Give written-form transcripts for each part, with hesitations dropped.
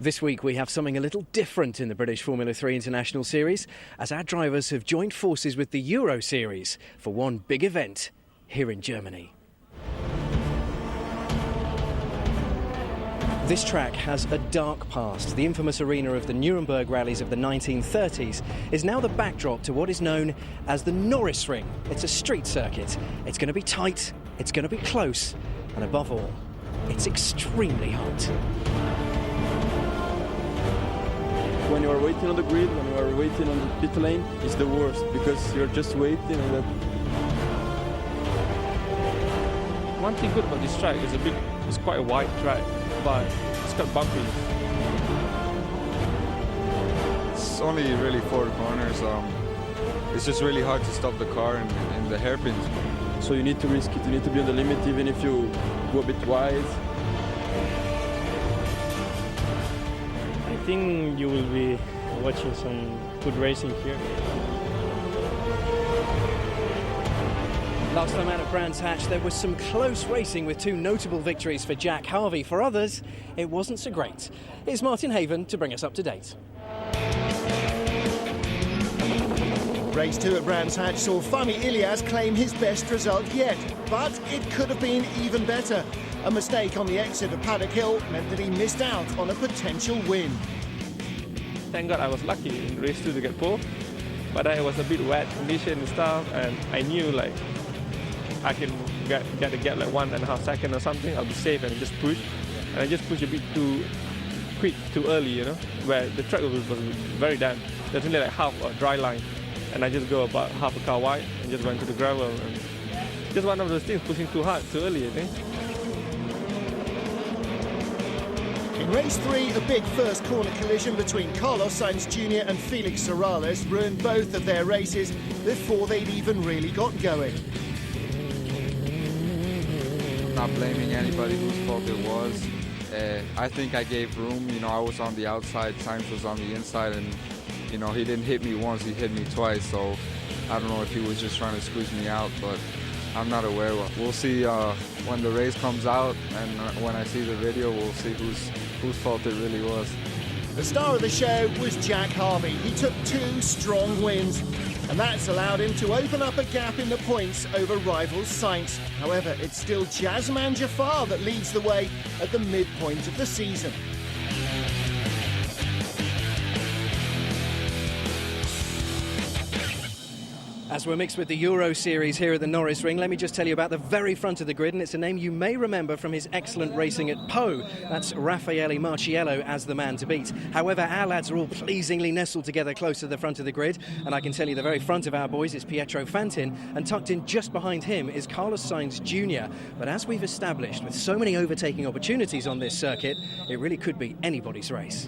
This week we have something a little different in the British Formula 3 International Series, as our drivers have joined forces with the Euro Series for one big event here in Germany. This track has a dark past. The infamous arena of the Nuremberg rallies of the 1930s is now the backdrop to what is known as the Norisring. It's a street circuit. It's going to be tight, it's going to be close, and above all, it's extremely hot. When you are waiting on the grid, when you are waiting on the pit lane, it's the worst because you're just waiting and that. One thing good about this track is it's quite a wide track, but it's got bumpy. It's only really 4 corners. It's just really hard to stop the car in the hairpins. So you need to risk it, you need to be on the limit even if you go a bit wide. I think you will be watching some good racing here. Last time out at Brands Hatch, there was some close racing with 2 notable victories for Jack Harvey. For others, it wasn't so great. Here's Martin Haven to bring us up to date. Race 2 at Brands Hatch saw Fahmi Ilyas claim his best result yet, but it could have been even better. A mistake on the exit of Paddock Hill meant that he missed out on a potential win. Thank God I was lucky in race 2 to get pole, but it was a bit wet condition and stuff, and I knew like I can get a gap like 1.5 seconds or something. I'll be safe and just push, and I just push a bit too quick, too early, you know, where the track was very damp. There's only like half a dry line, and I just go about half a car wide and just went to the gravel. And just one of those things, pushing too hard, too early, I think. In race 3, a big first corner collision between Carlos Sainz Jr. and Felix Serralles ruined both of their races before they'd even really got going. I'm not blaming anybody whose fault it was. I think I gave room. You know, I was on the outside, Sainz was on the inside, and you know, he didn't hit me once, he hit me twice. So I don't know if he was just trying to squeeze me out, but I'm not aware. We'll see when the race comes out, and when I see the video, we'll see whose fault it really was. The star of the show was Jack Harvey. He took 2 strong wins, and that's allowed him to open up a gap in the points over rivals Sainz. However, it's still Jazeman Jaafar that leads the way at the midpoint of the season. As we're mixed with the Euro Series here at the Norisring, let me just tell you about the very front of the grid, and it's a name you may remember from his excellent racing at Po. That's Raffaele Marciello as the man to beat. However, our lads are all pleasingly nestled together close to the front of the grid, and I can tell you the very front of our boys is Pietro Fantin, and tucked in just behind him is Carlos Sainz Jr. But as we've established, with so many overtaking opportunities on this circuit, it really could be anybody's race.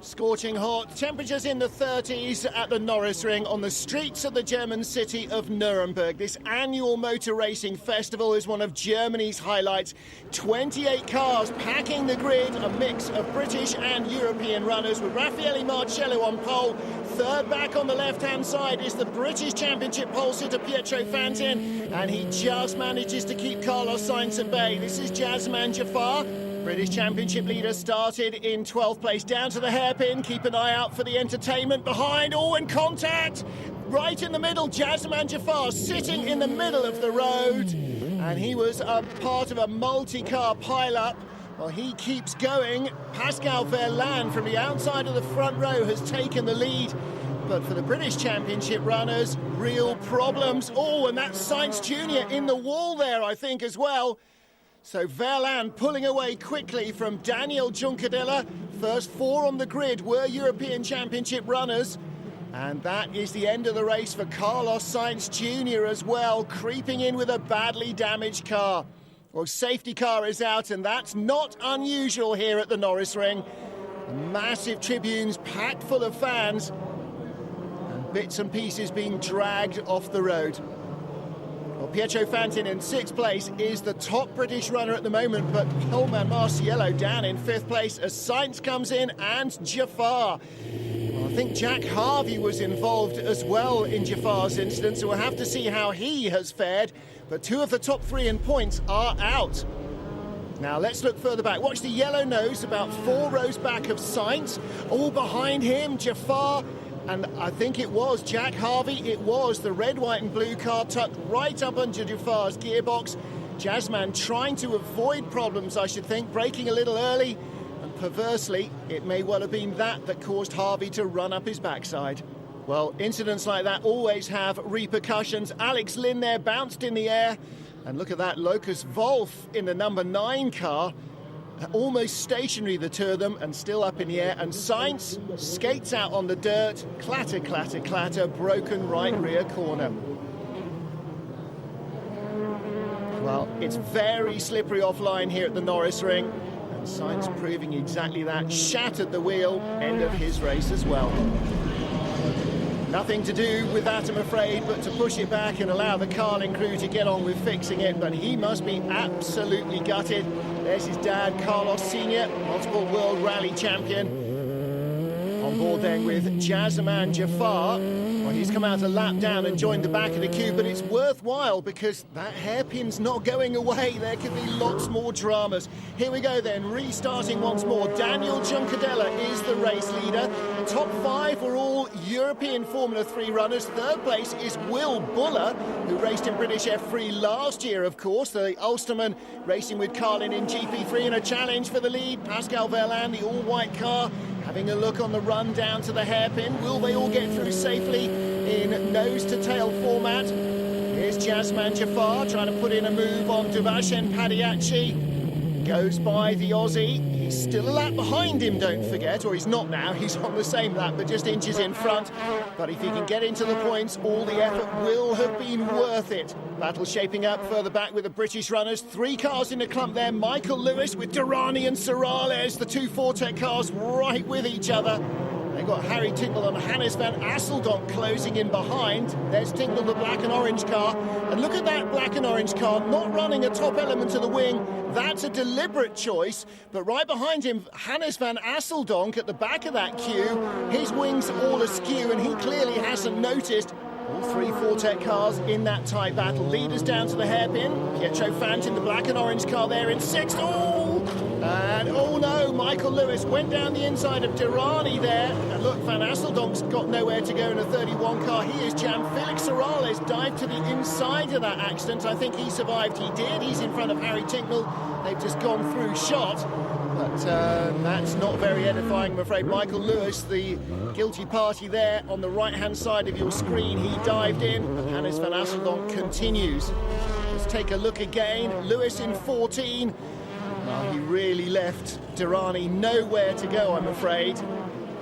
Scorching hot, temperatures in the 30s at the Norisring on the streets of the German city of Nuremberg. This annual motor racing festival is one of Germany's highlights. 28 cars packing the grid, a mix of British and European runners, with Raffaele Marciello on pole. Third back on the left-hand side is the British Championship pole sitter Pietro Fantin, and he just manages to keep Carlos Sainz at bay. This is Jazeman Jaafar. British Championship leader started in 12th place, down to the hairpin. Keep an eye out for the entertainment behind. Oh, and contact! Right in the middle, Jazeman Jaafar sitting in the middle of the road. And he was a part of a multi-car pile-up. Well, he keeps going. Pascal Verlaine from the outside of the front row has taken the lead. But for the British Championship runners, real problems. Oh, and that's Sainz Jr. in the wall there, I think, as well. So Verlaine pulling away quickly from Daniel Juncadella. First 4 on the grid were European Championship runners. And that is the end of the race for Carlos Sainz Jr. as well, creeping in with a badly damaged car. Well, safety car is out, and that's not unusual here at the Norisring. Massive tribunes packed full of fans, and bits and pieces being dragged off the road. Well, Pietro Fantin in 6th place is the top British runner at the moment, but Holman Marciello down in 5th place as Sainz comes in, and Jaafar. Well, I think Jack Harvey was involved as well in Jafar's incident, so we'll have to see how he has fared. But 2 of the top 3 in points are out. Now let's look further back. Watch the yellow nose about 4 rows back of Sainz. All behind him, Jafar. And I think it was Jack Harvey. It was the red, white and blue car tucked right up under Jafar's gearbox. Jazzman trying to avoid problems, I should think, braking a little early. And perversely, it may well have been that caused Harvey to run up his backside. Well, incidents like that always have repercussions. Alex Lynn there bounced in the air. And look at that, Locus Wolf in the number 9 car. Almost stationary, the 2 of them, and still up in the air. And Sainz skates out on the dirt. Clatter, clatter, clatter. Broken right rear corner. Well, it's very slippery offline here at the Norisring. And Sainz proving exactly that. Shattered the wheel. End of his race as well. Nothing to do with that, I'm afraid, but to push it back and allow the Carlin crew to get on with fixing it. But he must be absolutely gutted. There's his dad, Carlos Sr., multiple World Rally champion. On board then with Jazzman Jafar. Well, he's come out a lap down and joined the back of the queue, but it's worthwhile because that hairpin's not going away. There could be lots more dramas. Here we go then, restarting once more. Daniel Juncadella is the race leader. Top 5 were all European Formula 3 runners. 3rd place is Will Buller, who raced in British F3 last year, of course. The Ulsterman racing with Carlin in GP3 in a challenge for the lead. Pascal Verlaine, the all-white car, having a look on the run down to the hairpin. Will they all get through safely in nose-to-tail format? Here's Jazzman Jafar trying to put in a move on Duvashen Padiachi. Goes by the Aussie. He's still a lap behind him, don't forget, or he's not now. He's on the same lap, but just inches in front. But if he can get into the points, all the effort will have been worth it. Battle shaping up further back with the British runners. 3 cars in the clump there. Michael Lewis with Durrani and Serralles, the 2 Fortec cars right with each other. They've got Harry Tincknell and Hannes van Asseldonk closing in behind. There's Tincknell, the black and orange car. And look at that black and orange car, not running a top element of the wing. That's a deliberate choice. But right behind him, Hannes van Asseldonk at the back of that queue. His wings all askew, and he clearly hasn't noticed. All 3 Fortec cars in that tight battle. Leaders down to the hairpin. Pietro Fantin, the black and orange car there in 6th. Oh! And oh no, Michael Lewis went down the inside of Durrani there. And look, Van Asseldonk's got nowhere to go in a 31 car. He is jammed. Felix Serralles dived to the inside of that accident. I think he survived. He did. He's in front of Harry Tincknell. They've just gone through shot. But that's not very edifying, I'm afraid. Michael Lewis, the guilty party there on the right-hand side of your screen. He dived in, and Hannes van Asseldonk continues. Let's take a look again. Lewis in 14. Well, he really left Durrani nowhere to go, I'm afraid.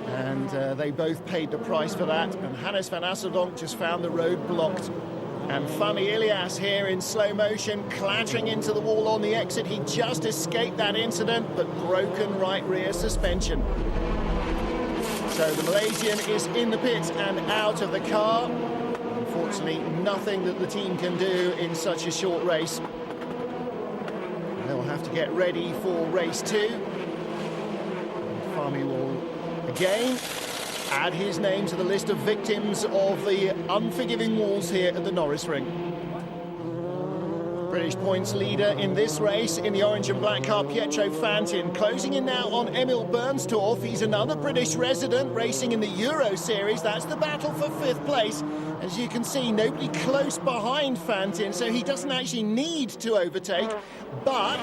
And they both paid the price for that. And Hannes van Asseldonk just found the road blocked. And Fami Ilias here in slow motion, clattering into the wall on the exit. He just escaped that incident, but broken right rear suspension. So the Malaysian is in the pit and out of the car. Unfortunately, nothing that the team can do in such a short race. They'll have to get ready for race 2. And Fami will again add his name to the list of victims of the unforgiving walls here at the Norisring. British points leader in this race in the orange and black car, Pietro Fantin. Closing in now on Emil Bernstorff. He's another British resident racing in the Euro Series. That's the battle for 5th place. As you can see, nobody close behind Fantin, so he doesn't actually need to overtake. But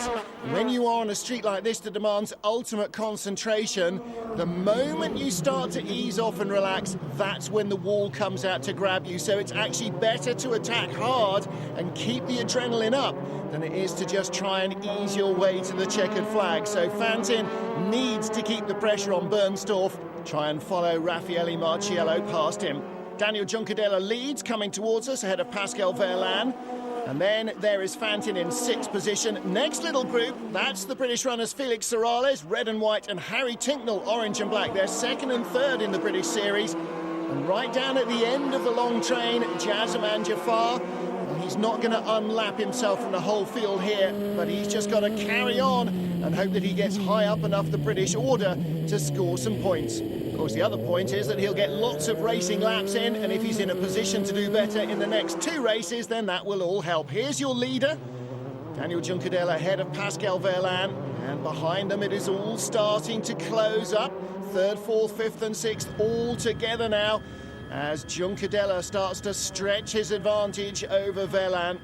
when you are on a street like this that demands ultimate concentration, the moment you start to ease off and relax, that's when the wall comes out to grab you. So it's actually better to attack hard and keep the adrenaline up than it is to just try and ease your way to the checkered flag. So Fantin needs to keep the pressure on Bernstorff, try and follow Raffaele Marciello past him. Daniel Juncadella leads, coming towards us ahead of Pascal Verlaine. And then there is Fantin in 6th position. Next little group, that's the British runners Felix Serralles, red and white, and Harry Tincknell, orange and black. They're 2nd and 3rd in the British Series. And right down at the end of the long train, Jazzman Jafar. Well, he's not going to unlap himself from the whole field here, but he's just got to carry on and hope that he gets high up enough the British order to score some points. course, the other point is that he'll get lots of racing laps in, and if he's in a position to do better in the next 2 races, then that will all help. Here's your leader, Daniel Juncadella ahead of Pascal Wehrlein, and behind them it is all starting to close up. 3rd, 4th, 5th and 6th all together now as Juncadella starts to stretch his advantage over Wehrlein.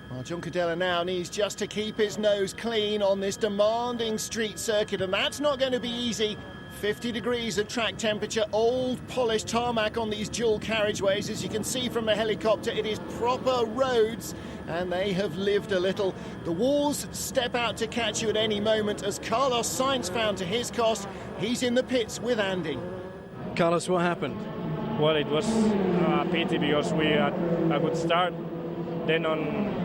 Well, Juncadella now needs just to keep his nose clean on this demanding street circuit, and that's not going to be easy. 50 degrees of track temperature, old polished tarmac on these dual carriageways. As you can see from the helicopter, it is proper roads, and they have lived a little. The walls step out to catch you at any moment, as Carlos Sainz found to his cost. He's in the pits with Andy. Carlos, what happened? Well, it was a pity because we had a good start. Then on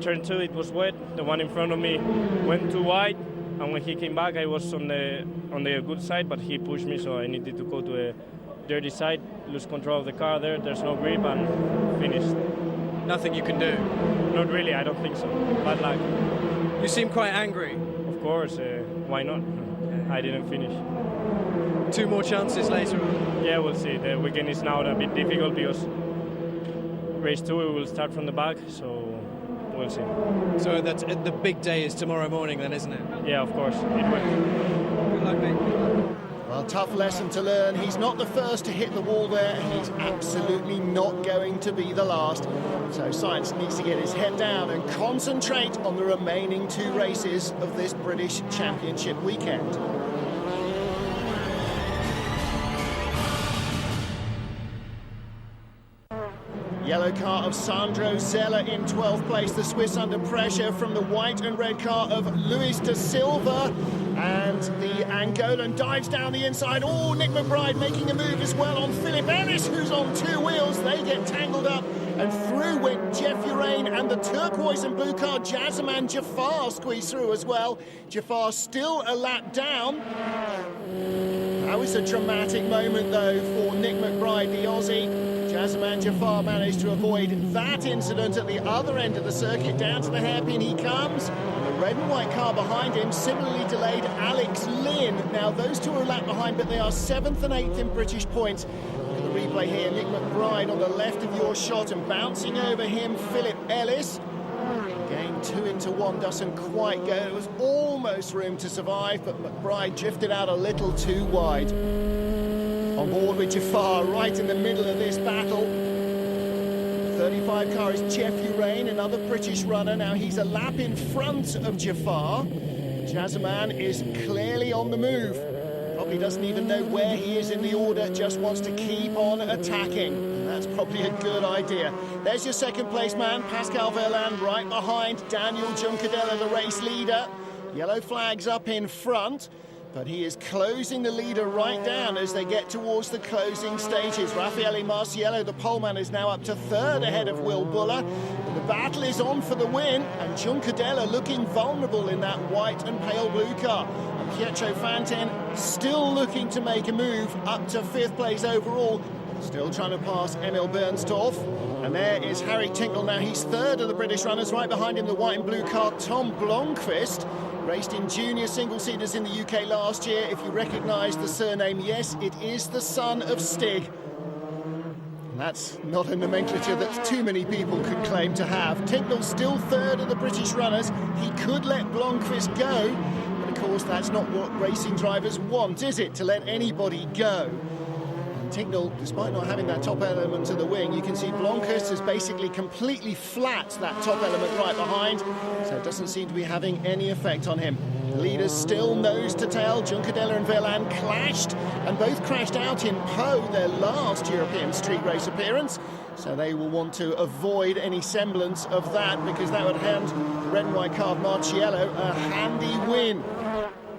turn 2 it was wet. The one in front of me went too wide, and when he came back I was on the good side, but he pushed me, so I needed to go to a dirty side, lose control of the car there. There's no grip, and finished. Nothing you can do? Not really, I don't think so. Bad luck. You seem quite angry. Of course, why not? I didn't finish. 2 more chances later on? Yeah, we'll see. The weekend is now a bit difficult because race 2 we will start from the back, so we'll see. So that's the big day is tomorrow morning then, isn't it? Yeah, of course. It will. Good luck, mate. Well, tough lesson to learn. He's not the first to hit the wall there, and he's absolutely not going to be the last. So Sainz needs to get his head down and concentrate on the remaining 2 races of this British Championship weekend. Yellow car of Sandro Zeller in 12th place. The Swiss under pressure from the white and red car of Luis da Silva. And the Angolan dives down the inside. Oh, Nick McBride making a move as well on Philip Ellis, who's on 2 wheels. They get tangled up, and through went Jeff Urain, and the turquoise and blue car Jazeman Jafar squeezed through as well. Jafar still a lap down. That was a dramatic moment, though, for Nick McBride, the Aussie. Jazeman Jafar managed to avoid that incident at the other end of the circuit. Down to the hairpin he comes. The red and white car behind him similarly delayed Alex Lynn. Now, those 2 are a lap behind, but they are 7th and 8th in British points. Look at the replay here. Nick McBride on the left of your shot, and bouncing over him, Philip Ellis. Game 2 into 1 doesn't quite go. It was almost room to survive, but McBride drifted out a little too wide. On board with Jafar right in the middle of this battle. The 35 car is Jeff Urain, another British runner. Now he's a lap in front of Jafar. Jazeman is clearly on the move. Probably doesn't even know where he is in the order, just wants to keep on attacking. And that's probably a good idea. There's your 2nd place man, Pascal Wehrlein, right behind Daniel Juncadella, the race leader. Yellow flags up in front, but he is closing the leader right down as they get towards the closing stages. Raffaele Marciello, the poleman, is now up to 3rd ahead of Will Buller. The battle is on for the win, and Juncadella looking vulnerable in that white and pale blue car. And Pietro Fantin still looking to make a move up to 5th place overall. Still trying to pass Emil Bernstorff. And there is Harry Tincknell. Now he's 3rd of the British runners. Right behind him, the white and blue car, Tom Blomqvist. Raced in junior single-seaters in the UK last year. If you recognise the surname, yes, it is the son of Stig. And that's not a nomenclature that too many people could claim to have. Tincknell still 3rd of the British runners. He could let Blomqvist go, but of course that's not what racing drivers want, is it, to let anybody go? Tincknell, despite not having that top element of the wing, you can see Blomqvist has basically completely flat that top element right behind, so it doesn't seem to be having any effect on him. The leaders still nose to tail. Juncadella and Wehrlein clashed, and both crashed out in Po, their last European street race appearance, so they will want to avoid any semblance of that, because that would hand the red and white car of Marciello a handy win.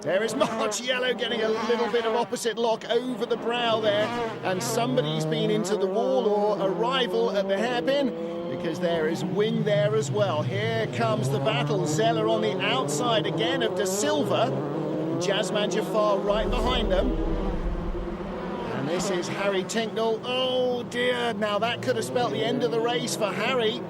There is Marciello getting a little bit of opposite lock over the brow there, and somebody's been into the wall or a rival at the hairpin, because there is wing there as well. Here comes the battle. Zeller on the outside again of Da Silva. Jazeman Jafar right behind them. And this is Harry Tincknell. Oh dear, now that could have spelt the end of the race for Harry.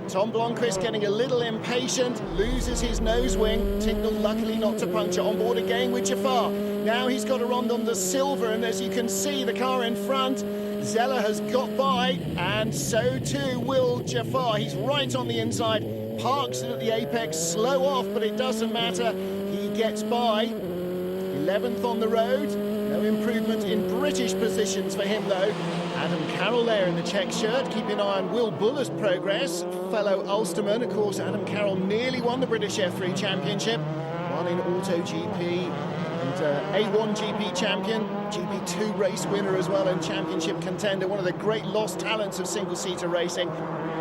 Tom Blomqvist getting a little impatient, loses his nose wing. Tinknell luckily not to puncture. On board again with Jafar. Now he's got a run on the silver, and as you can see, the car in front, Zeller has got by, and so too will Jafar. He's right on the inside, parks it at the apex, slow off, but it doesn't matter. He gets by. 11th on the road. No improvement in British positions for him, though. Adam Carroll there in the check shirt. Keep an eye on Will Buller's progress. Fellow Ulsterman, of course, Adam Carroll nearly won the British F3 Championship. Won in Auto GP. And A1 GP champion, GP2 race winner as well, and championship contender, one of the great lost talents of single-seater racing.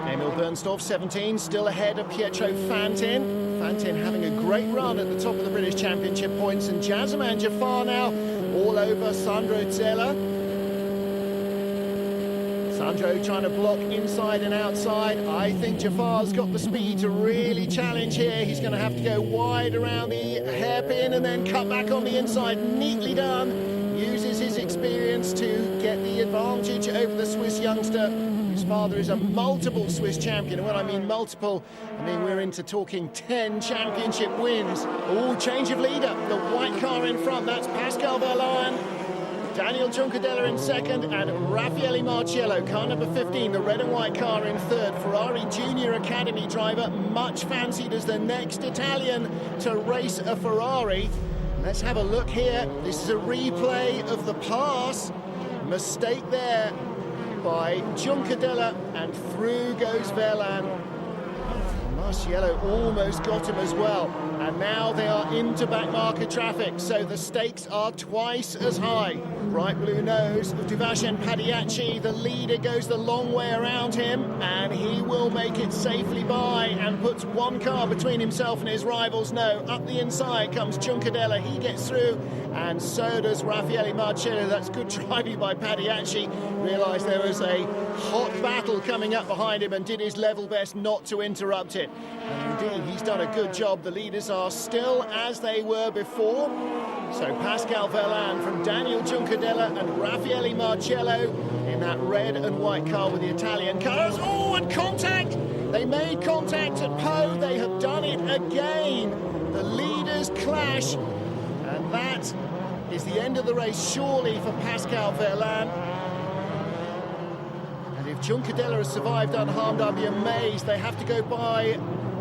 Emil Bernstoff, 17, still ahead of Pietro Fantin. Fantin having a great run at the top of the British Championship points, and Jazeman Jafar now all over Sandro Zeller. Sandro trying to block inside and outside. I think Jafar's got the speed to really challenge here. He's going to have to go wide around the hairpin and then cut back on the inside. Neatly done. Uses his experience to get the advantage over the Swiss youngster, whose father is a multiple Swiss champion. And when I mean multiple, I mean we're into talking 10 championship wins. Oh, change of leader. The white car in front, that's Pascal Verlaine. Daniel Juncadella in second, and Raffaele Marciello, car number 15, the red and white car in third. Ferrari Junior Academy driver, much fancied as the next Italian to race a Ferrari. Let's have a look here. This is a replay of the pass. Mistake there by Juncadella, and through goes Verlaine. Marciello almost got him as well, and now they are into back marker traffic, so the stakes are twice as high. Bright blue nose of Duvashen Padiachi, the leader goes the long way around him, and he will make it safely by and puts one car between himself and his rivals. No, up the inside comes Juncadella, he gets through, and so does Raffaele Marciello. That's good driving by Padiachi. Realised there was a hot battle coming up behind him and did his level best not to interrupt it. And indeed, he's done a good job. The leaders are still as they were before. So Pascal Verlaine from Daniel Juncadella and Raffaele Marciello in that red and white car with the Italian colours. Oh, and contact! They made contact at Po. They have done it again. The leaders clash, and that is the end of the race, surely, for Pascal Verlaine. And if Juncadella has survived unharmed, I'll be amazed. They have to go by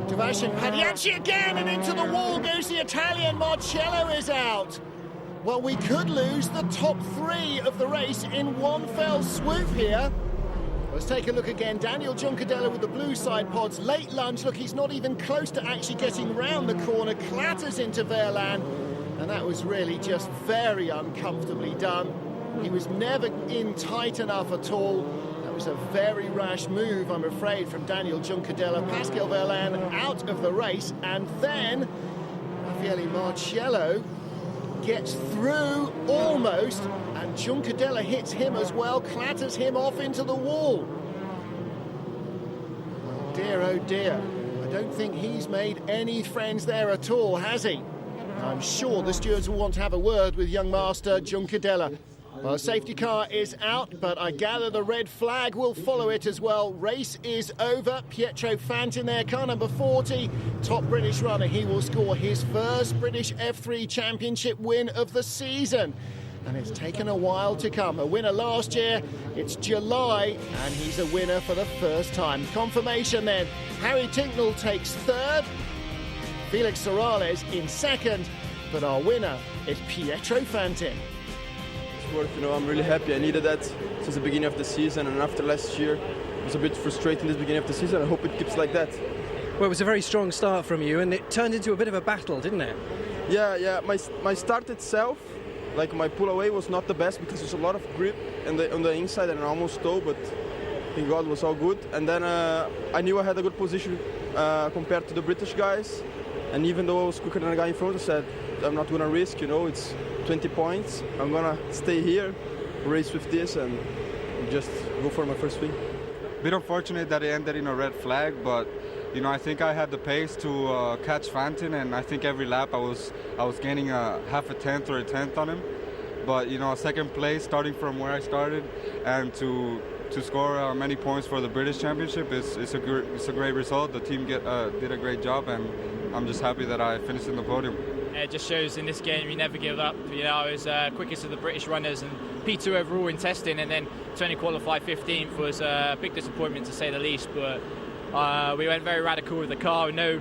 Duvashen Padiachi again, and into the wall goes the Italian. Marciello is out. Well, we could lose the top three of the race in one fell swoop here. Let's take a look again. Daniel Juncadella with the blue side pods. Late lunge. Look, he's not even close to actually getting round the corner. Clatters into Verlaine. And that was really just very uncomfortably done. He was never in tight enough at all. That was a very rash move, I'm afraid, from Daniel Juncadella. Pascal Verlaine out of the race, and then Raffaele Marciello gets through almost, and Juncadella hits him as well, clatters him off into the wall. Oh dear, I don't think he's made any friends there at all, has he? I'm sure the stewards will want to have a word with young master Juncadella. Well, the safety car is out, but I gather the red flag will follow it as well. Race is over. Pietro Fantin there, car number 40, top British runner. He will score his first British F3 Championship win of the season. And it's taken a while to come. A winner last year, it's July, and he's a winner for the first time. Confirmation then, Harry Tinknell takes third, Felix Serralles in second, but our winner is Pietro Fantin. I'm really happy. I needed that since the beginning of the season, and after last year it was a bit frustrating this beginning of the season. I hope it keeps like that. Well, it was a very strong start from you, and it turned into a bit of a battle, didn't it? Yeah. My start itself, like my pull away, was not the best because there's a lot of grip on the inside, and I almost stole, but thank God was all good. And then I knew I had a good position compared to the British guys, and even though I was quicker than the guy in front, I said I'm not going to risk, it's 20 points. I'm going to stay here, race with this, and just go for my first win. Bit unfortunate that it ended in a red flag, but I think I had the pace to catch Fantin, and I think every lap I was gaining a half a tenth or a tenth on him. But second place, starting from where I started, and to to score many points for the British Championship is a great result. The team did a great job, and I'm just happy that I finished in the podium. It just shows in this game you never give up. You know, I was quickest of the British runners and P2 overall in testing, and then to only qualify 15th was a big disappointment to say the least. But we went very radical with the car, no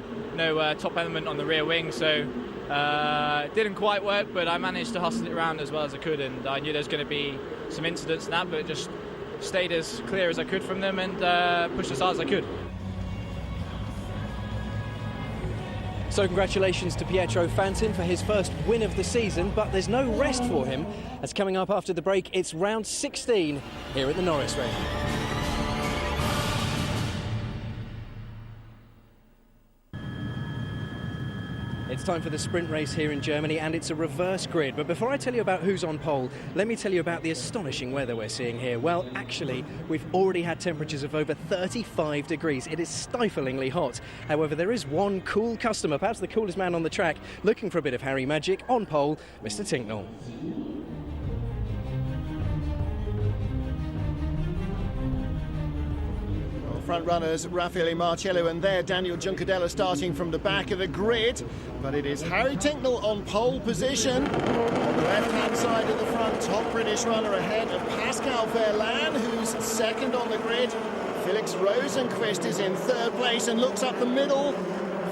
top element on the rear wing, so it didn't quite work. But I managed to hustle it around as well as I could, and I knew there was going to be some incidents in that, but just stayed as clear as I could from them and pushed as hard as I could. So congratulations to Pietro Fantin for his first win of the season, but there's no rest for him, as coming up after the break, it's round 16 here at the Norisring. It's time for the sprint race here in Germany, and it's a reverse grid. But before I tell you about who's on pole, let me tell you about the astonishing weather we're seeing here. Well, actually, we've already had temperatures of over 35 degrees. It is stiflingly hot. However, there is one cool customer, perhaps the coolest man on the track, looking for a bit of Harry magic. On pole, Mr. Tinknell. Front runners Raffaele Marcello and there Daniel Juncadella starting from the back of the grid, but it is Harry Tinknell on pole position on the left-hand side of the front. Top British runner ahead of Pascal Verlaine, who's second on the grid. Felix Rosenqvist is in third place and looks up the middle.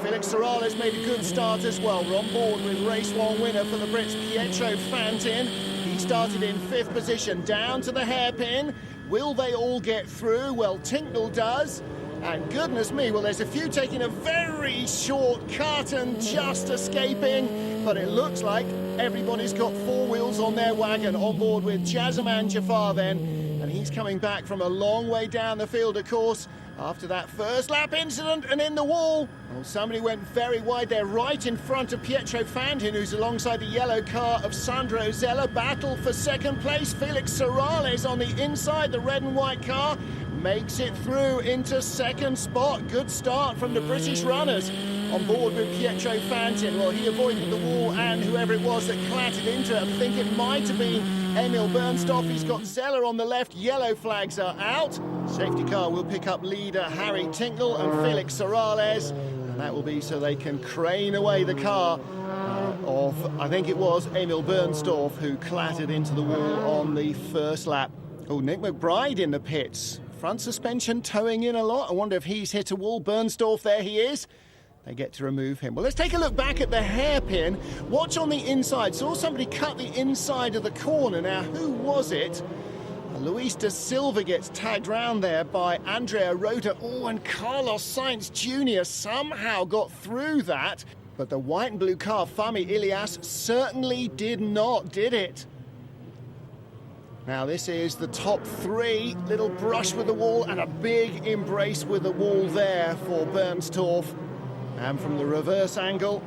Felix Serralles made a good start as well. We're on board with race one winner for the Brits, Pietro Fantin. He started in fifth position, down to the hairpin. Will they all get through? Well, Tinknell does. And goodness me, well, there's a few taking a very short cut and just escaping. But it looks like everybody's got four wheels on their wagon. On board with Jazeman Jafar then. And he's coming back from a long way down the field, of course, after that first lap incident and in the wall. Well, somebody went very wide there, right in front of Pietro Fantin, who's alongside the yellow car of Sandro Zella. Battle for second place. Felix Serralles on the inside, the red and white car, makes it through into second spot. Good start from the British runners on board with Pietro Fantin. Well, he avoided the wall and whoever it was that clattered into it. I think it might have been Emil Bernstoff. He's got Zeller on the left. Yellow flags are out. Safety car will pick up leader Harry Tinknell and Felix Serralles. And that will be so they can crane away the car of, I think it was Emil Bernstoff, who clattered into the wall on the first lap. Oh, Nick McBride in the pits. Front suspension towing in a lot. I wonder if he's hit a wall. Bernstoff, there he is. They get to remove him. Well, let's take a look back at the hairpin. Watch on the inside. Saw somebody cut the inside of the corner. Now, who was it? Luis da Silva gets tagged round there by Andrea Rota. Oh, and Carlos Sainz Jr. somehow got through that. But the white and blue car, Fami Ilias, certainly did not, did it? Now this is the top three. Little brush with the wall and a big embrace with the wall there for Bernstoff. And from the reverse angle,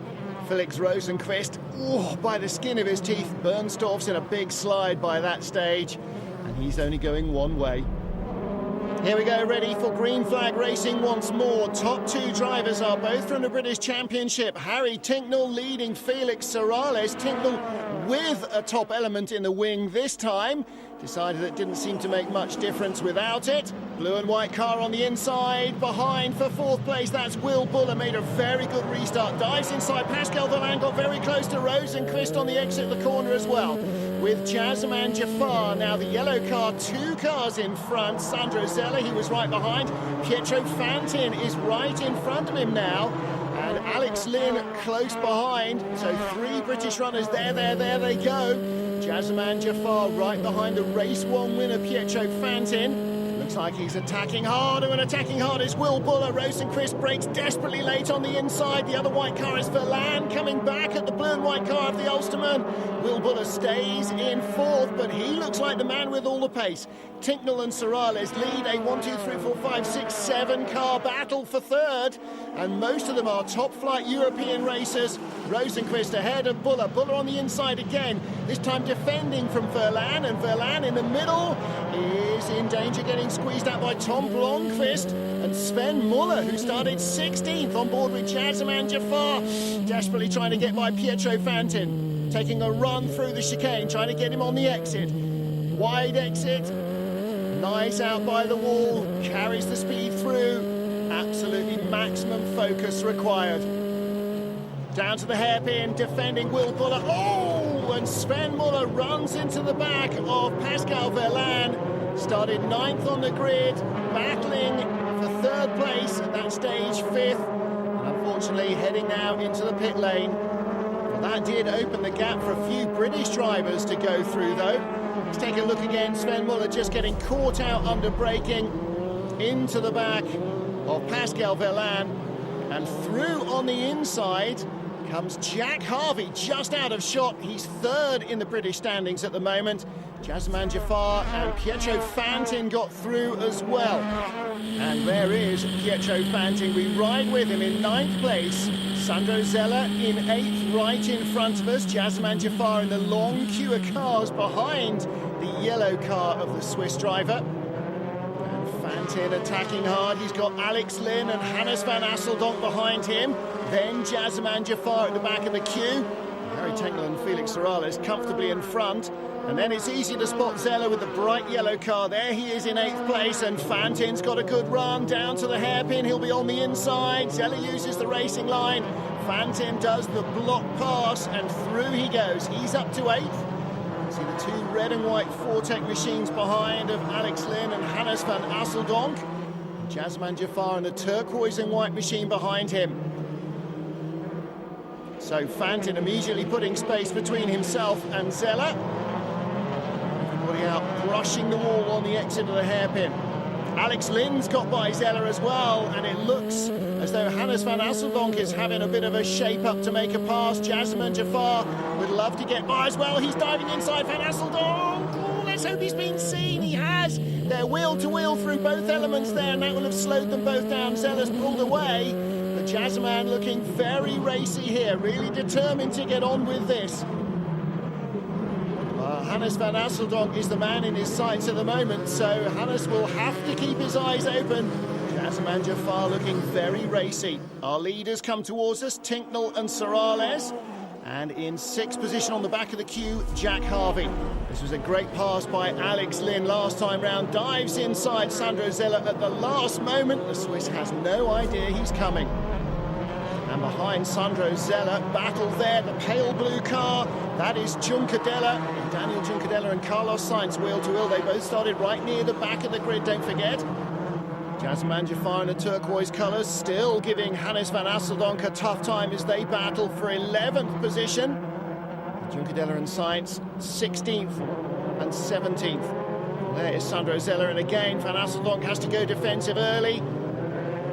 Felix Rosenqvist, by the skin of his teeth. Bernstoff's in a big slide by that stage, and he's only going one way. Here we go, ready for green flag racing once more. Top two drivers are both from the British Championship. Harry Tinknell leading Felix Serralles. Tinknell with a top element in the wing this time. Decided it didn't seem to make much difference without it. Blue and white car on the inside. Behind for fourth place, that's Will Buller. Made a very good restart. Dives inside. Pascal Verlaine got very close to Rosenqvist on the exit of the corner as well. With Jazeman Jafar. Now the yellow car, two cars in front. Sandro Zella, he was right behind. Pietro Fantin is right in front of him now. And Alex Lynn close behind. So three British runners there they go. Jazeman Jafar right behind the race one winner, Pietro Fantin. Looks like he's attacking harder, and attacking hard is Will Buller. Rosenqvist breaks desperately late on the inside. The other white car is Verlaine coming back at the blue and white car of the Ulsterman. Will Buller stays in fourth, but he looks like the man with all the pace. Tinknell and Serralles lead a 1, 2, 3, 4, 5, 6, 7 car battle for third, and most of them are top flight European racers. Rosenqvist ahead of Buller. Buller on the inside again, this time defending from Verlaine, and Verlaine in the middle is in danger, getting squeezed out by Tom Blomqvist and Sven Muller, who started 16th on board with Jazeman Jafar, desperately trying to get by Pietro Fantin, taking a run through the chicane, trying to get him on the exit. Wide exit. Nice out by the wall, carries the speed through. Absolutely maximum focus required. Down to the hairpin, defending Will Buller. Oh, and Sven Muller runs into the back of Pascal Verlaine. Started 9th on the grid, battling for 3rd place at that stage, 5th. And unfortunately, heading now into the pit lane. Well, that did open the gap for a few British drivers to go through, though. Let's take a look again. Sven Muller just getting caught out under braking into the back of Pascal Verlaine. And through on the inside comes Jack Harvey, just out of shot. He's 3rd in the British standings at the moment. Jazeman Jaffar and Pietro Fantin got through as well. And there is Pietro Fantin. We ride with him in 9th place. Sandro Zeller in 8th, right in front of us. Jazeman Jaffar in the long queue of cars behind the yellow car of the Swiss driver. Fantin attacking hard. He's got Alex Lynn and Hannes van Asseldonk behind him. Then Jazeman Jaffar at the back of the queue. Harry Tenkler and Felix Serralles comfortably in front. And then it's easy to spot Zeller with the bright yellow car. There he is in 8th place, and Fantin's got a good run down to the hairpin. He'll be on the inside. Zeller uses the racing line. Fantin does the block pass, and through he goes. He's up to 8th. See the 2 red and white Fortec machines behind of Alex Lynn and Hannes van Asseldonk. Jazeman Jaffar and a turquoise and white machine behind him. So Fantin immediately putting space between himself and Zeller. Everybody out brushing the wall on the exit of the hairpin. Alex Lynn's got by Zeller as well, and it looks as though Hannes van Asseldonk is having a bit of a shape-up to make a pass. Jazeman Jaffar would love to get by as well. He's diving inside Van Asseldonk. Oh, let's hope he's been seen. He has. They're wheel-to-wheel through both elements there, and that will have slowed them both down. Zeller's pulled away, but Jazeman looking very racy here, really determined to get on with this. Hannes van Asseldonk is the man in his sights at the moment, so Hannes will have to keep his eyes open. Jazeman Jaffar looking very racy. Our leaders come towards us, Tincknell and Serralles. And in 6th position on the back of the queue, Jack Harvey. This was a great pass by Alex Lynn last time round. Dives inside Sandro Zeller at the last moment. The Swiss has no idea he's coming. And behind Sandro Zeller, battle there, the pale blue car. That is Juncadella, Daniel Juncadella and Carlos Sainz wheel-to-wheel. They both started right near the back of the grid, don't forget. Jazeman Jaffar in the turquoise colours, still giving Hannes van Asseldonk a tough time as they battle for 11th position. Juncadella and Sainz, 16th and 17th. There is Sandro Zeller, and again, Van Asseldonk has to go defensive early.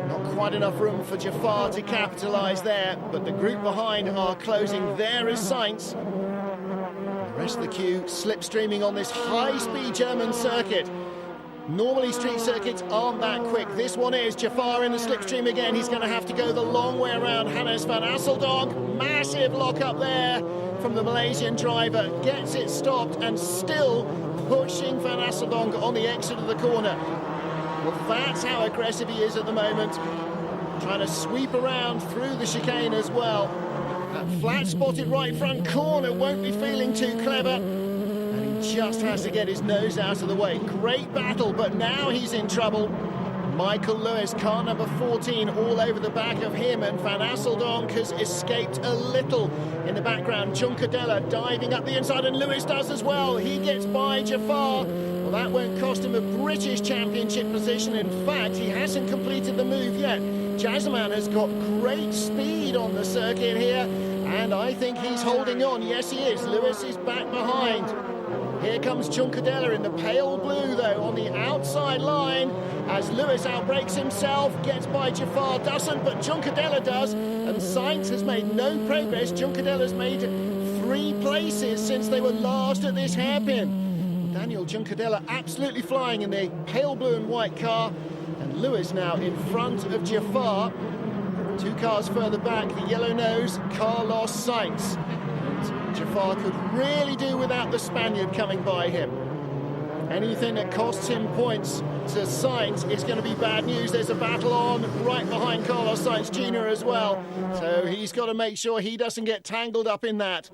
Not quite enough room for Jaffar to capitalise there, but the group behind are closing. There is Sainz. The rest of the queue slipstreaming on this high-speed German circuit. Normally street circuits aren't that quick. This one is. Jaffar in the slipstream again. He's going to have to go the long way around Hannes van Asseldonk. Massive lock-up there from the Malaysian driver. Gets it stopped and still pushing Van Asseldonk on the exit of the corner. Well, that's how aggressive he is at the moment. Trying to sweep around through the chicane as well. That flat-spotted right front corner won't be feeling too clever. And he just has to get his nose out of the way. Great battle, but now he's in trouble. Michael Lewis, car number 14, all over the back of him, and Van Asseldonk has escaped a little in the background. Juncadella diving up the inside, and Lewis does as well. He gets by Jaffar. Well, that won't cost him a British Championship position. In fact, he hasn't completed the move yet. Jazeman has got great speed on the circuit here, and I think he's holding on. Yes, he is. Lewis is back behind. Here comes Juncadella in the pale blue, though, on the outside line, as Lewis outbrakes himself, gets by Jaffar, doesn't, but Juncadella does, and Sainz has made no progress. Juncadella's made 3 places since they were last at this hairpin. Daniel Juncadella absolutely flying in the pale blue and white car, and Lewis now in front of Jaffar. 2 cars further back, the yellow nose, Carlos Sainz. Jaffar could really do without the Spaniard coming by him. Anything that costs him points to Sainz is going to be bad news. There's a battle on right behind Carlos Sainz Jr. as well. So he's got to make sure he doesn't get tangled up in that.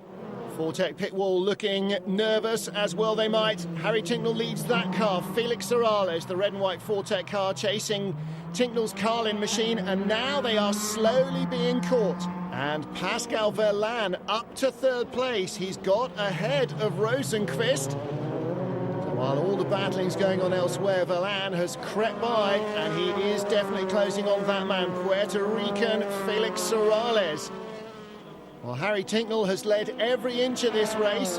Fortec pit wall looking nervous, as well they might. Harry Tinknell leads that car. Felix Serralles, the red and white Fortec car, chasing Tinknell's Carlin machine, and now they are slowly being caught. And Pascal Verlaine up to third place. He's got ahead of Rosenqvist. While all the battling's going on elsewhere, Verlaine has crept by, and he is definitely closing on that man, Puerto Rican Felix Serralles. Well, Harry Tinknell has led every inch of this race.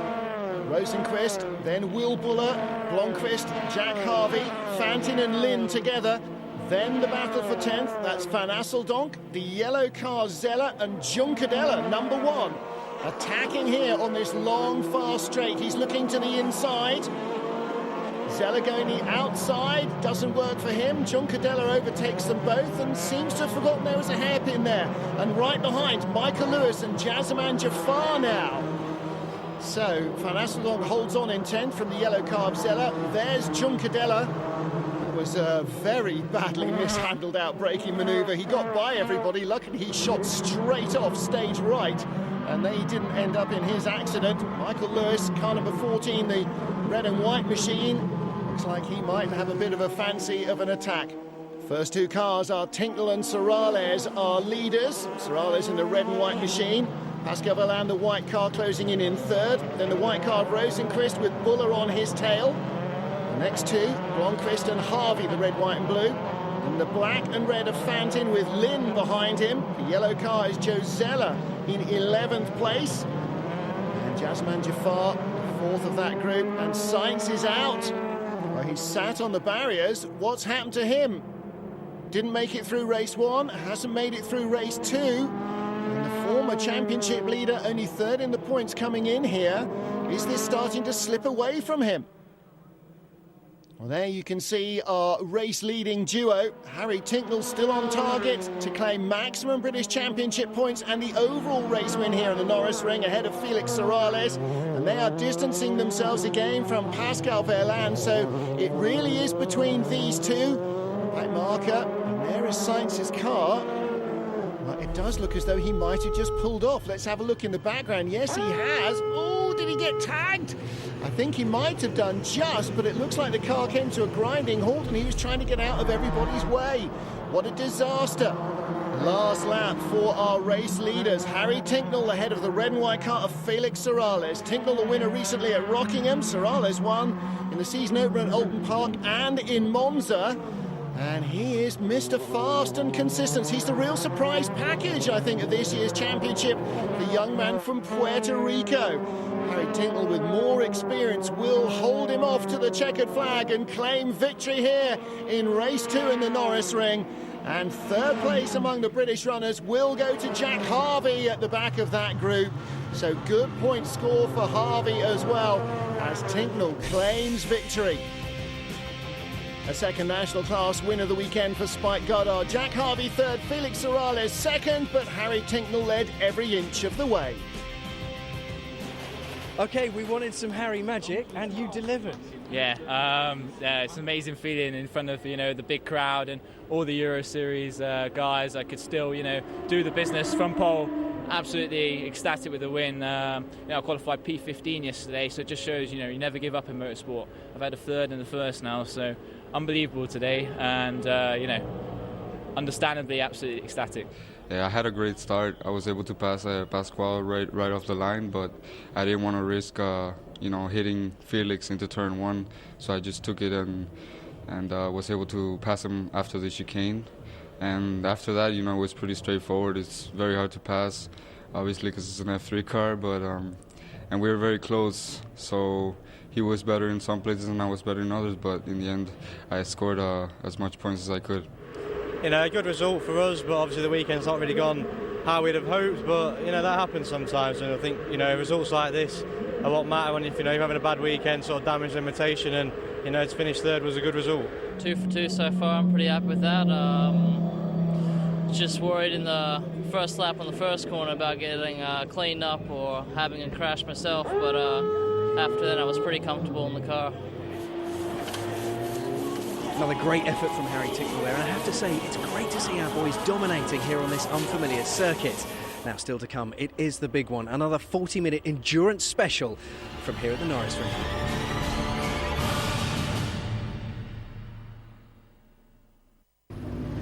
Rosenqvist, then Will Buller, Blomqvist, Jack Harvey, Fantin and Lynn together. Then the battle for 10th, that's Van Asseldonk, the yellow car Zeller and Juncadella, number 1. Attacking here on this long, fast straight. He's looking to the inside. Zeller going the outside, doesn't work for him. Juncadella overtakes them both and seems to have forgotten there was a hairpin there. And right behind, Michael Lewis and Jazeman Jafar now. So Van Asseldonk holds on in 10th from the yellow car of Zeller. There's Juncadella. It was a very badly mishandled out-braking manoeuvre. He got by everybody. Luckily, he shot straight off stage right, and they didn't end up in his accident. Michael Lewis, car number 14, the red and white machine. Looks like he might have a bit of a fancy of an attack. First two cars are Tinknell and Serralles are leaders. Serralles in the red and white machine. Pascal Verlaine, the white car, closing in third. Then the white car of Rosenqvist with Buller on his tail. The next two, Blomqvist and Harvey, the red, white and blue. And the black and red of Fantin with Lynn behind him. The yellow car is Joe Zeller in 11th place. And Jazeman Jafar, fourth of that group. And Sainz is out. Well, he sat on the barriers. What's happened to him? Didn't make it through race 1, hasn't made it through race 2. And the former championship leader, only third in the points coming in here. Is this starting to slip away from him? Well, there you can see our race-leading duo. Harry Tinknell still on target to claim maximum British Championship points and the overall race win here in the Norisring ahead of Felix Serralles. And they are distancing themselves again from Pascal Verlaine, so it really is between these two. Back marker, and there is Sainz's car. Well, it does look as though he might have just pulled off. Let's have a look in the background. Yes, he has. Oh, did he get tagged? I think he might have done just, but it looks like the car came to a grinding halt and he was trying to get out of everybody's way. What a disaster. Last lap for our race leaders. Harry Tinknell ahead of the red and white car of Felix Serralles. Tinknell the winner recently at Rockingham. Serralles won in the season opener at Alton Park and in Monza. And he is Mr. Fast and Consistent. He's the real surprise package, I think, of this year's championship. The young man from Puerto Rico. Harry Tinknell, with more experience, will hold him off to the checkered flag and claim victory here in race 2 in the Norisring. And third place among the British runners will go to Jack Harvey at the back of that group. So good point score for Harvey as well, as Tinknell claims victory. A second national class win of the weekend for Spike Goddard. Jack Harvey third, Felix Serralles second, but Harry Tinknell led every inch of the way. Okay, we wanted some Harry magic, and you delivered. Yeah, it's an amazing feeling in front of the big crowd and all the Euro Series guys. I could still do the business from pole. Absolutely ecstatic with the win. I qualified P15 yesterday, so it just shows you never give up in motorsport. I've had a third and the first now, so unbelievable today, and understandably absolutely ecstatic. Yeah, I had a great start. I was able to pass Pasquale right off the line, but I didn't want to risk hitting Felix into turn 1, so I just took it and was able to pass him after the chicane. And after that, it was pretty straightforward. It's very hard to pass, obviously, because it's an F3 car, but and we were very close. So he was better in some places and I was better in others, but in the end, I scored as much points as I could. A good result for us, but obviously the weekend's not really gone how we'd have hoped, but that happens sometimes, and I think results like this are what matter when you're having a bad weekend, sort of damage limitation, and to finish third was a good result. 2 for 2 so far. I'm pretty happy with that. Just worried in the first lap on the first corner about getting cleaned up or having a crash myself, but after that I was pretty comfortable in the car. Another great effort from Harry Tinknell there, and I have to say, it's great to see our boys dominating here on this unfamiliar circuit. Now, still to come, it is the big one. Another 40-minute endurance special from here at the Norisring.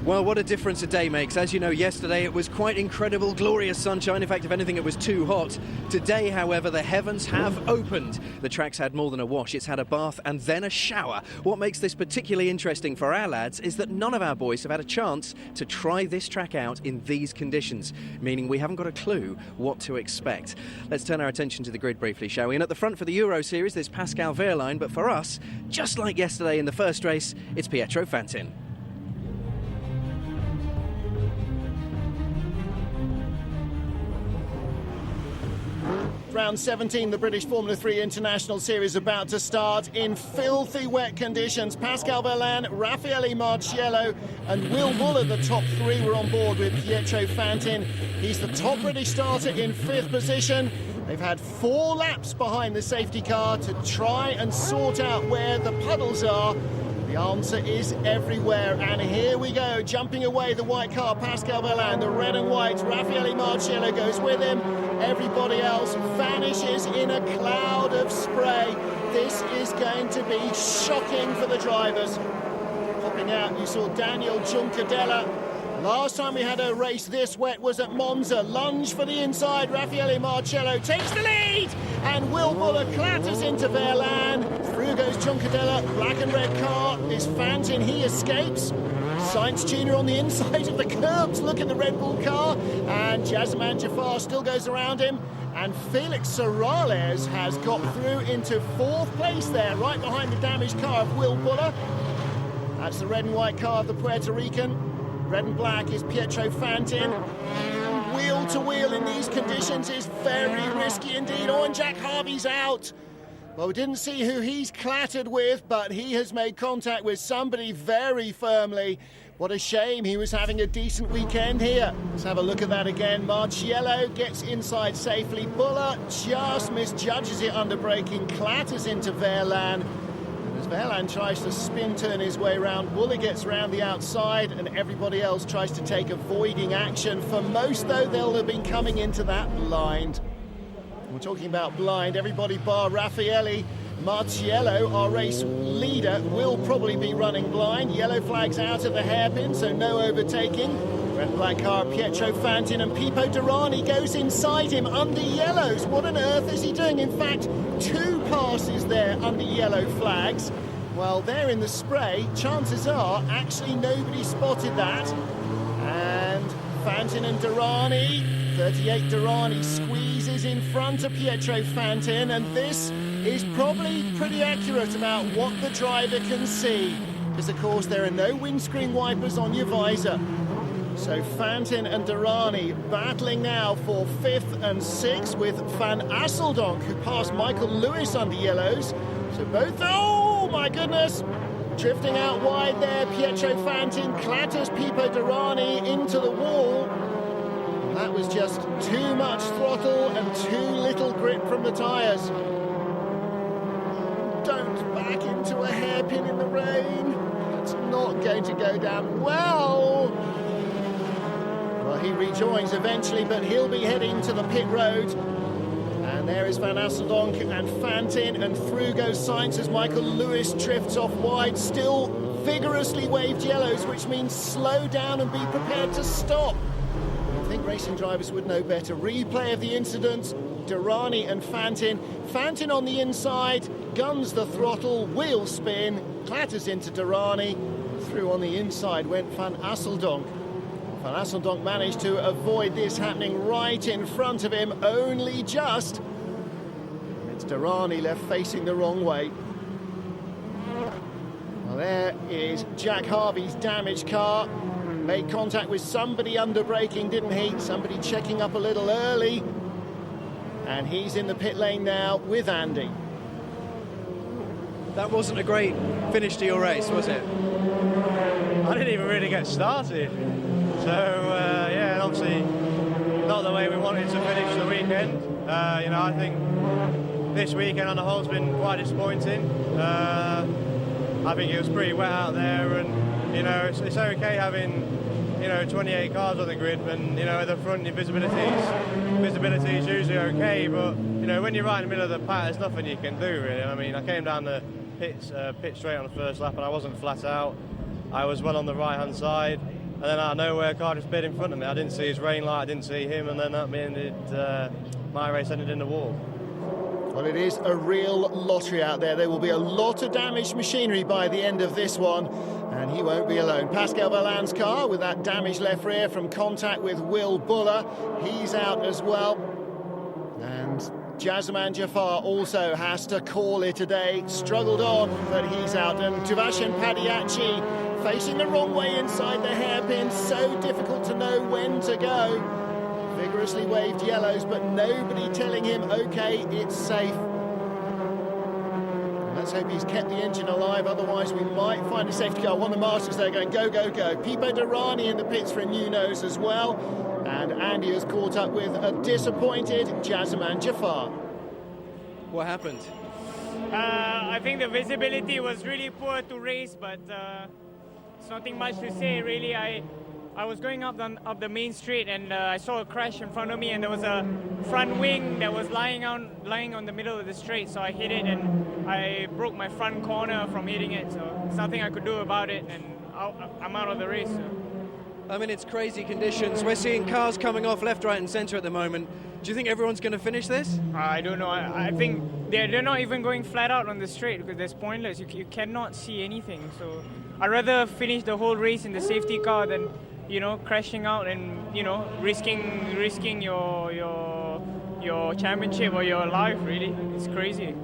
Well, what a difference a day makes. As you know, yesterday it was quite incredible, glorious sunshine. In fact, if anything, it was too hot. Today, however, the heavens have opened. The track's had more than a wash. It's had a bath and then a shower. What makes this particularly interesting for our lads is that none of our boys have had a chance to try this track out in these conditions, meaning we haven't got a clue what to expect. Let's turn our attention to the grid briefly, shall we? And at the front for the Euro Series, there's Pascal Wehrlein, but for us, just like yesterday in the first race, it's Pietro Fantin. Round 17, the British Formula 3 International Series about to start in filthy wet conditions. Pascal Wehrlein, Raffaele Marciello and Will Buller, the top three, were on board with Pietro Fantin. He's the top British starter in 5th position. They've had 4 laps behind the safety car to try and sort out where the puddles are. The answer is everywhere, and here we go, jumping away the white car, Pascal Wehrlein, the red and white, Raffaele Marciello goes with him, everybody else vanishes in a cloud of spray. This is going to be shocking for the drivers. Popping out, you saw Daniel Giuncadella. Last time we had a race this wet was at Monza. Lunge for the inside, Raffaele Marciello takes the lead, and Will Buller clatters into Wehrlein. Through goes Giuncadella, black and red car is Fantin, he escapes. Sainz Jr. on the inside of the curbs, look at the Red Bull car, and Jazeman Jafar still goes around him, and Felix Serralles has got through into 4th place there, right behind the damaged car of Will Buller. That's the red and white car of the Puerto Rican. Red and black is Pietro Fantin. Wheel to wheel in these conditions is very risky indeed. Oh, and Jack Harvey's out. Well, we didn't see who he's clattered with, but he has made contact with somebody very firmly. What a shame, he was having a decent weekend here. Let's have a look at that again. Marciello gets inside safely. Buller just misjudges it under braking, clatters into Wehrlein. As Wehrlein tries to spin turn his way round, Buller gets round the outside and everybody else tries to take avoiding action. For most, though, they'll have been coming into that blind. We're talking about blind, everybody bar Raffaele Marciello, our race leader, will probably be running blind. Yellow flags out at the hairpin, so no overtaking. Red and black car, Pietro Fantin, and Pipo Derani goes inside him under yellows. What on earth is he doing? In fact, 2 passes there under yellow flags. Well, they're in the spray. Chances are, actually nobody spotted that. And Fantin and Derani, 38 Derani squeezes in front of Pietro Fantin, and this is probably pretty accurate about what the driver can see, because of course there are no windscreen wipers on your visor. So Fantin and Derani battling now for 5th and 6th with Van Asseldonk, who passed Michael Lewis under yellows. So both, oh my goodness, drifting out wide there. Pietro Fantin clatters Pipo Derani into the wall. That was just too much throttle and too little grip from the tyres. Don't back into a hairpin in the rain. It's not going to go down well. Well, he rejoins eventually, but he'll be heading to the pit road. And there is Van Asseldonk and Fantin, and through goes Sainz as Michael Lewis drifts off wide, still vigorously waved yellows, which means slow down and be prepared to stop. I think racing drivers would know better. Replay of the incident, Derani and Fantin. Fantin on the inside, guns the throttle, wheel spin, clatters into Derani. Through on the inside went Van Asseldonk. Van Asseldonk managed to avoid this happening right in front of him, only just. It's Derani left facing the wrong way. Well, there is Jack Harvey's damaged car. Made contact with somebody under braking, didn't he? Somebody checking up a little early. And he's in the pit lane now with Andy. That wasn't a great finish to your race, was it? I didn't even really get started. So, yeah, obviously not the way we wanted to finish the weekend. You know, I think this weekend on the whole has been quite disappointing. I think it was pretty wet out there, and, you know, it's okay having 28 cars on the grid, and at the front your visibility is usually okay, but when you're right in the middle of the pack, there's nothing you can do really. I mean, I came down the pit straight on the first lap and I wasn't flat out. I was well on the right hand side, and then out of nowhere a car just sped in front of me. I didn't see his rain light, I didn't see him, and then that ended, my race ended in the wall. Well, it is a real lottery out there. There will be a lot of damaged machinery by the end of this one, and he won't be alone. Pascal Wehrlein's car with that damaged left rear from contact with Will Buller, he's out as well. And Jazeman Jaffar also has to call it a day. Struggled on, but he's out. And Tuvashen Padiachi facing the wrong way inside the hairpin. So difficult to know when to go. Vigorously waved yellows, but nobody telling him, OK, it's safe. Let's hope he's kept the engine alive, otherwise we might find a safety car. One of the marshals there going, go, go, go. Pipo Derani in the pits for a new nose as well. And Andy has caught up with a disappointed Jazeman Jaffar. What happened? I think the visibility was really poor to race, but it's nothing much to say really. I was going up the main street and I saw a crash in front of me, and there was a front wing that was lying on the middle of the straight, so I hit it and I broke my front corner from hitting it, so there's nothing I could do about it, and I'm out of the race. So. I mean, it's crazy conditions. We're seeing cars coming off left, right and centre at the moment. Do you think everyone's going to finish this? I don't know. I think they're not even going flat out on the straight because that's pointless. You cannot see anything. So I'd rather finish the whole race in the safety car than crashing out and risking your championship or your life. Really, it's crazy.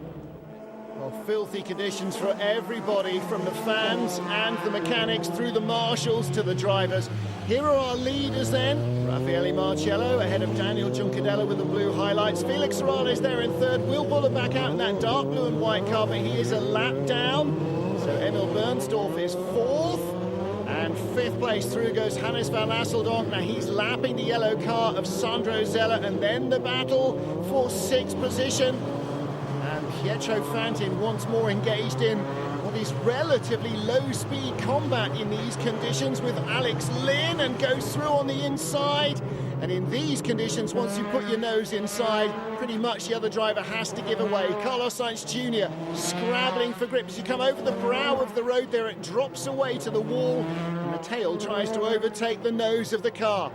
Well, filthy conditions for everybody, from the fans and the mechanics through the marshals to the drivers. Here are our leaders then. Raffaele Marciello ahead of Daniel Juncadella with the blue highlights. Felix Serralles there in third. Will Buller back out in that dark blue and white car, but he is a lap down. So Emil Bernstorff is fourth. And fifth place through goes Hannes van Asseldonk. Now he's lapping the yellow car of Sandro Zeller, and then the battle for sixth position. And Pietro Fantin once more engaged in what is relatively low-speed combat in these conditions with Alex Lynn, and goes through on the inside. And in these conditions, once you put your nose inside, pretty much the other driver has to give away. Carlos Sainz Jr. scrabbling for grip. As you come over the brow of the road there, it drops away to the wall, and the tail tries to overtake the nose of the car.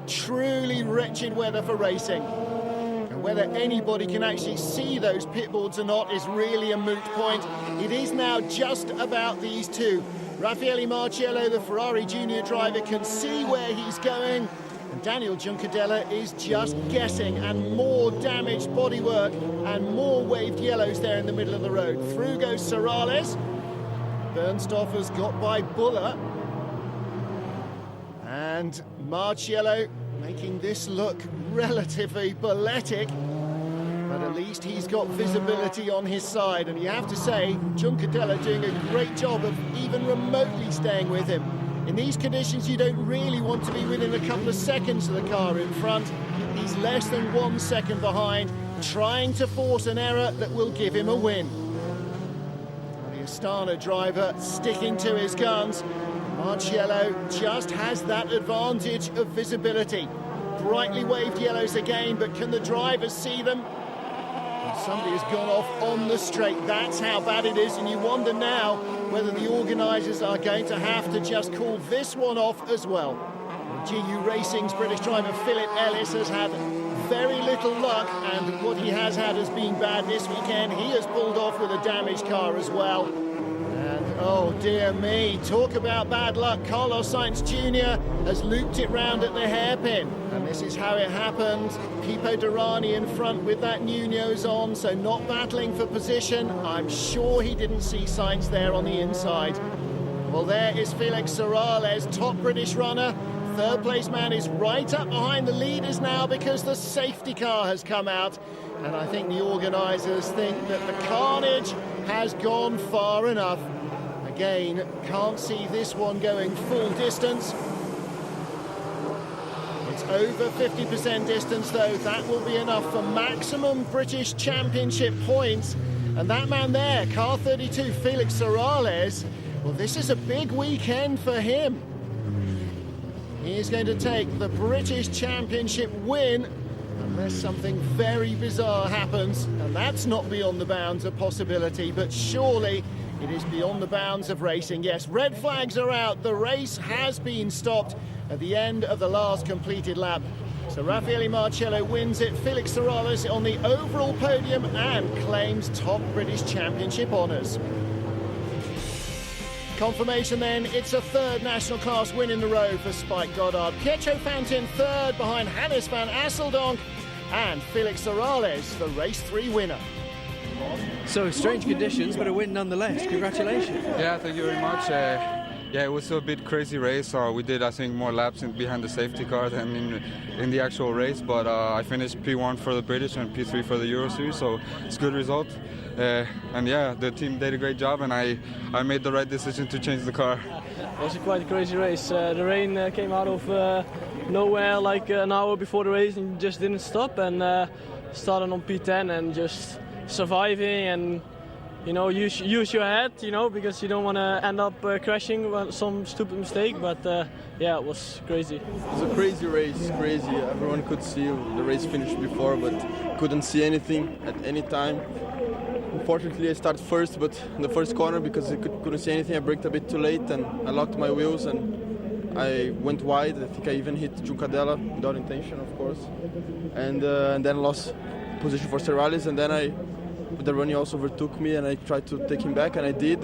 Truly wretched weather for racing. And whether anybody can actually see those pit boards or not is really a moot point. It is now just about these two. Raffaele Marciello, the Ferrari Junior driver, can see where he's going. And Daniel Juncadella is just guessing, and more damaged bodywork and more waved yellows there in the middle of the road. Through goes Serralles. Bernstorff has got by Buller. And Marciello making this look relatively balletic, but at least he's got visibility on his side. And you have to say, Juncadella doing a great job of even remotely staying with him. In these conditions, you don't really want to be within a couple of seconds of the car in front. He's less than 1 second behind, trying to force an error that will give him a win. The Astana driver sticking to his guns. Marciello just has that advantage of visibility. Brightly waved yellows again, but can the drivers see them? Somebody has gone off on the straight. That's how bad it is, and you wonder now whether the organisers are going to have to just call this one off as well. GU Racing's British driver Philip Ellis has had very little luck, and what he has had has been bad this weekend. He has pulled off with a damaged car as well. And oh dear me, talk about bad luck. Carlos Sainz Jr. has looped it round at the hairpin, and this is how it happened. Pipo Derani in front with that new nose on, so not battling for position. I'm sure he didn't see Sainz there on the inside. Well, there is Felix Serralles, top British runner. Third place man is right up behind the leaders now because the safety car has come out, and I think the organisers think that the carnage has gone far enough. Again, can't see this one going full distance. It's over 50% distance though. That will be enough for maximum British Championship points. And that man there, car 32, Felix Serralles, well, this is a big weekend for him. He's going to take the British Championship win, unless something very bizarre happens, and that's not beyond the bounds of possibility, but surely it is beyond the bounds of racing. Yes, red flags are out. The race has been stopped at the end of the last completed lap. So Raffaele Marcello wins it. Felix Serralles on the overall podium and claims top British Championship honours. Confirmation then, it's a third national class win in the row for Spike Goddard. Pietro Fantin third behind Hannes van Asseldonk, and Felix Serralles, the race 3 winner. So strange conditions, but a win nonetheless. Congratulations. Yeah, thank you very much. Yeah, it was a bit crazy race. We did, I think, more laps behind the safety car than in the actual race. But I finished P1 for the British and P3 for the Euro Series, so it's a good result. And yeah, the team did a great job, and I made the right decision to change the car. It was quite a crazy race. The rain came out of nowhere like an hour before the race and just didn't stop, and started on P10 and just surviving and, you know, use your head, you know, because you don't want to end up crashing with some stupid mistake. But yeah, it was crazy. It was a crazy race, crazy. Everyone could see the race finished before, but couldn't see anything at any time. Unfortunately, I started first, but in the first corner, because I couldn't see anything, I braked a bit too late and I locked my wheels and I went wide. I think I even hit Juncadella without intention, of course, and then lost position for Serralles, and then the running also overtook me, and I tried to take him back, and I did,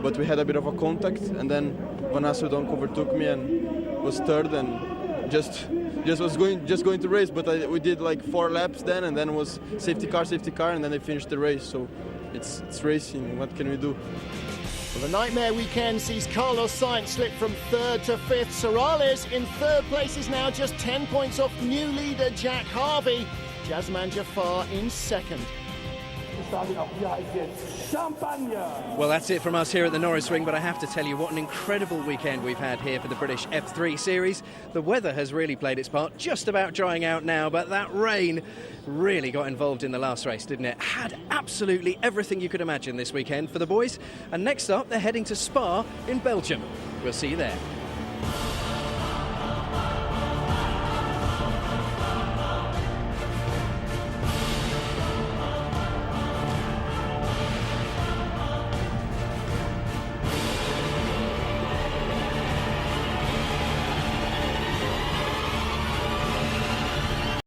but we had a bit of a contact, and then Van Asseldonk overtook me and was third, and just was going to race, but we did like 4 laps then, and then it was safety car, and then I finished the race. So it's racing. What can we do? Well, the nightmare weekend sees Carlos Sainz slip from 3rd to 5th. Serralles in 3rd place is now just 10 points off new leader Jack Harvey. Jasman Jafar in 2nd. Well, that's it from us here at the Norisring, but I have to tell you what an incredible weekend we've had here for the British F3 Series. The weather has really played its part, just about drying out now, but that rain really got involved in the last race, didn't it? Had absolutely everything you could imagine this weekend for the boys. And next up, they're heading to Spa in Belgium. We'll see you there.